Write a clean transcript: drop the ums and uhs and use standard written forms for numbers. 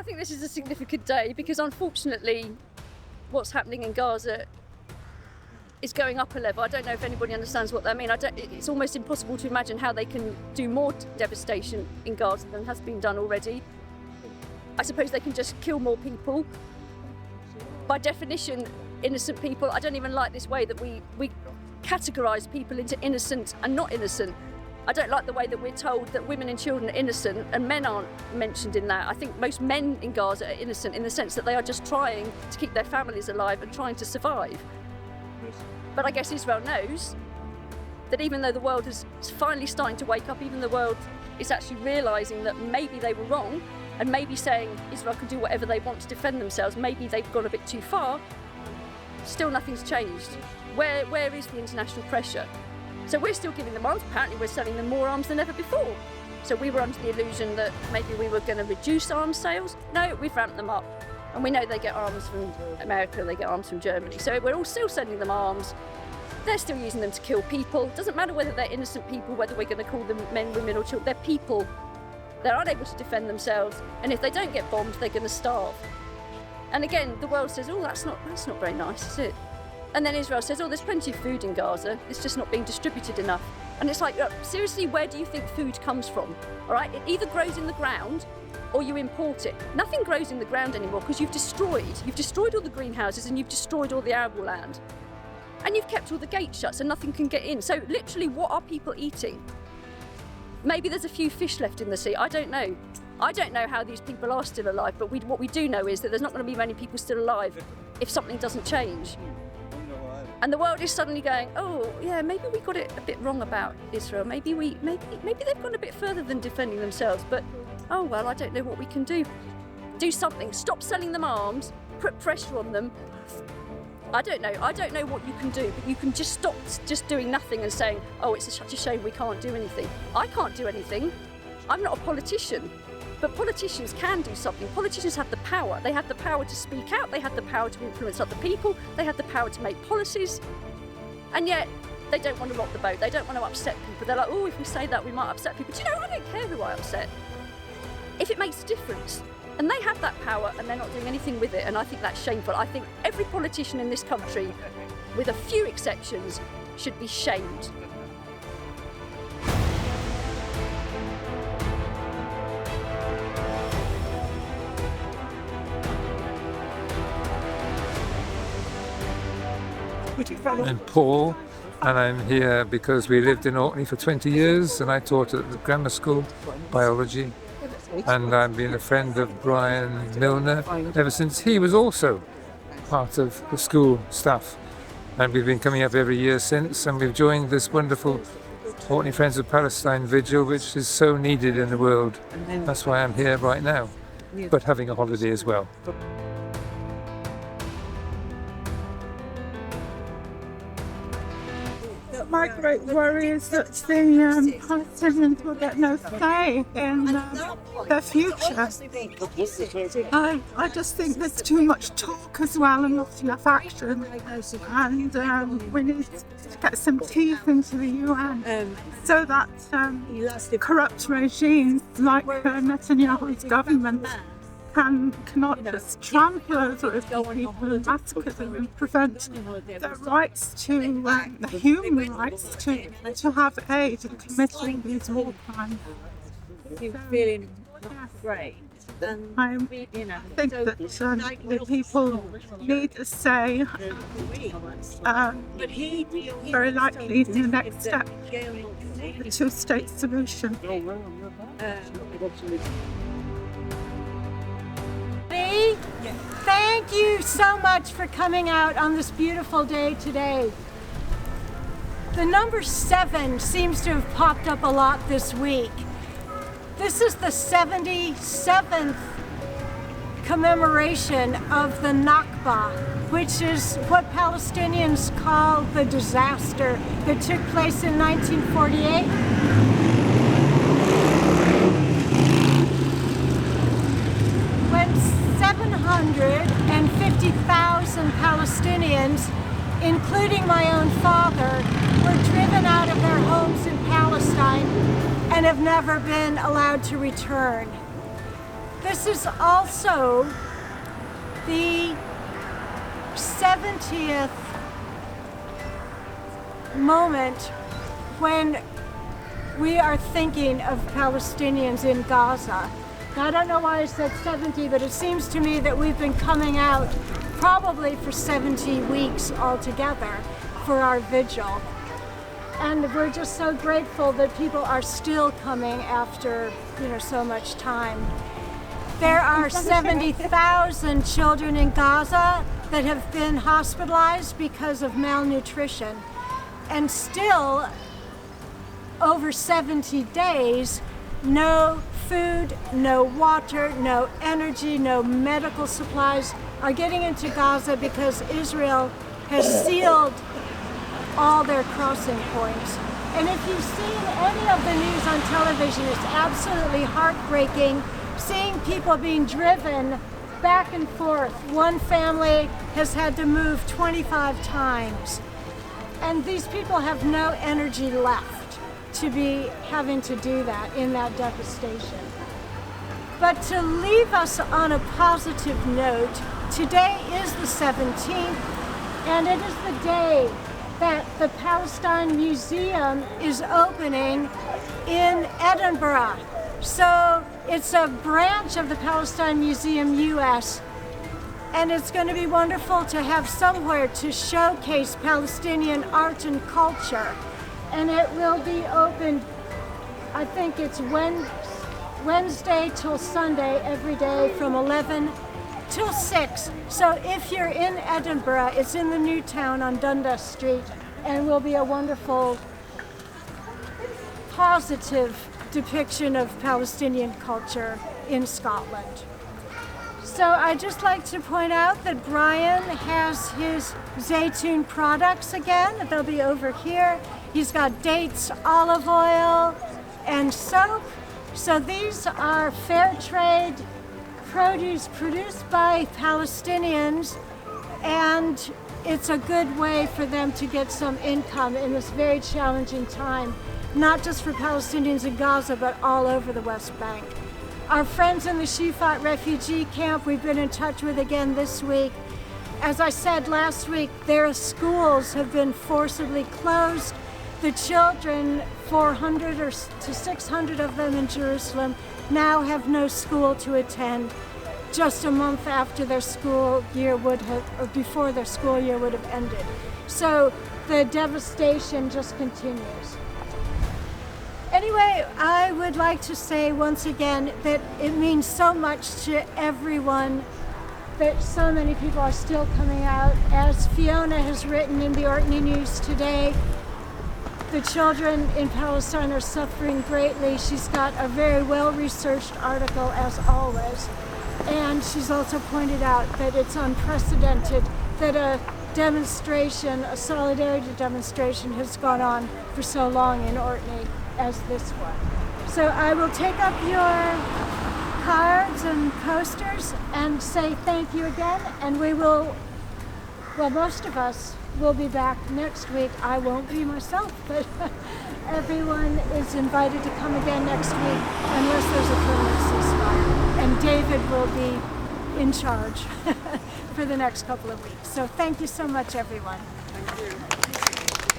think this is a significant day because unfortunately what's happening in Gaza is going up a level. I don't know if anybody understands what that means. It's almost impossible to imagine how they can do more devastation in Gaza than has been done already. I suppose they can just kill more people. By definition, innocent people, I don't even like this way that we categorise people into innocent and not innocent. I don't like the way that we're told that women and children are innocent and men aren't mentioned in that. I think most men in Gaza are innocent in the sense that they are just trying to keep their families alive and trying to survive. But I guess Israel knows that even though the world is finally starting to wake up, even the world is actually realising that maybe they were wrong and maybe saying Israel can do whatever they want to defend themselves, maybe they've gone a bit too far, still nothing's changed. Where is the international pressure? So we're still giving them arms. Apparently we're selling them more arms than ever before. So we were under the illusion that maybe we were going to reduce arms sales. No, we've ramped them up. And we know they get arms from America, they get arms from Germany. So we're all still sending them arms. They're still using them to kill people. It doesn't matter whether they're innocent people, whether we're going to call them men, women or children. They're people. They're unable to defend themselves. And if they don't get bombed, they're going to starve. And again, the world says, oh, that's not very nice, is it? And then Israel says, oh, there's plenty of food in Gaza. It's just not being distributed enough. And it's like, seriously, where do you think food comes from? All right, it either grows in the ground or you import it. Nothing grows in the ground anymore because you've destroyed all the greenhouses and you've destroyed all the arable land. And you've kept all the gates shut so nothing can get in. So literally, what are people eating? Maybe there's a few fish left in the sea, I don't know. I don't know how these people are still alive, but what we do know is that there's not going to be many people still alive if something doesn't change. And the world is suddenly going, oh yeah, maybe we got it a bit wrong about Israel. Maybe they've gone a bit further than defending themselves, but oh well, I don't know what we can do. Do something, stop selling them arms, put pressure on them. I don't know what you can do, but you can just stop just doing nothing and saying, oh, it's such a shame we can't do anything. I can't do anything. I'm not a politician. But politicians can do something. Politicians have the power. They have the power to speak out. They have the power to influence other people. They have the power to make policies. And yet, they don't want to rock the boat. They don't want to upset people. They're like, oh, if we say that, we might upset people. Do you know, I don't care who I upset. If it makes a difference. And they have that power and they're not doing anything with it. And I think that's shameful. I think every politician in this country, with a few exceptions, should be shamed. I'm Paul, and I'm here because we lived in Orkney for 20 years and I taught at the grammar school biology, and I've been a friend of Brian Milner ever since he was also part of the school staff, and we've been coming up every year since, and we've joined this wonderful Orkney Friends of Palestine vigil, which is so needed in the world. That's why I'm here right now, but having a holiday as well. My great worry is that the Palestinians will get no say in their future. I just think there's too much talk as well and not enough action. And we need to get some teeth into the UN so that corrupt regimes like Netanyahu's government cannot just trample over people and massacre them and prevent their rights to, the human rights to have aid in committing these war crimes. You're feeling great. I think that the people need a say. Very likely the next step, the two-state solution. Thank you so much for coming out on this beautiful day today. The number 7 seems to have popped up a lot this week. This is the 77th commemoration of the Nakba, which is what Palestinians call the disaster that took place in 1948. When 750,000 Palestinians, including my own father, were driven out of their homes in Palestine and have never been allowed to return. This is also the 70th moment when we are thinking of Palestinians in Gaza. Now, I don't know why I said 70, but it seems to me that we've been coming out probably for 70 weeks altogether for our vigil. And we're just so grateful that people are still coming after, so much time. There are 70,000 children in Gaza that have been hospitalized because of malnutrition. And still, over 70 days, no food, no water, no energy, no medical supplies are getting into Gaza because Israel has sealed all their crossing points. And if you've seen any of the news on television, it's absolutely heartbreaking seeing people being driven back and forth. One family has had to move 25 times. And these people have no energy left to be having to do that in that devastation. But to leave us on a positive note, today is the 17th, and it is the day that the Palestine Museum is opening in Edinburgh. So it's a branch of the Palestine Museum US, and it's going to be wonderful to have somewhere to showcase Palestinian art and culture. And it will be open, I think it's Wednesday till Sunday every day from 11 till 6. So if you're in Edinburgh, it's in the new town on Dundas Street, and will be a wonderful, positive depiction of Palestinian culture in Scotland. So I'd just like to point out that Brian has his Zaytun products again. They'll be over here. He's got dates, olive oil, and soap. So these are fair trade produce produced by Palestinians, and it's a good way for them to get some income in this very challenging time, not just for Palestinians in Gaza, but all over the West Bank. Our friends in the Shifat refugee camp we've been in touch with again this week. As I said last week, their schools have been forcibly closed. The children, 400 or to 600 of them in Jerusalem, now have no school to attend, just a month after their school year would have, or before their school year would have ended. So the devastation just continues. Anyway, I would like to say once again that it means so much to everyone that so many people are still coming out. As Fiona has written in the Orkney News today, the children in Palestine are suffering greatly. She's got a very well-researched article, as always. And she's also pointed out that it's unprecedented that a demonstration, a solidarity demonstration, has gone on for so long in Orkney as this one. So I will take up your cards and posters and say thank you again, and we will, well, most of us will be back next week. I won't be myself, but everyone is invited to come again next week unless there's a permanent ceasefire. And David will be in charge for the next couple of weeks. So thank you so much, everyone. Thank you.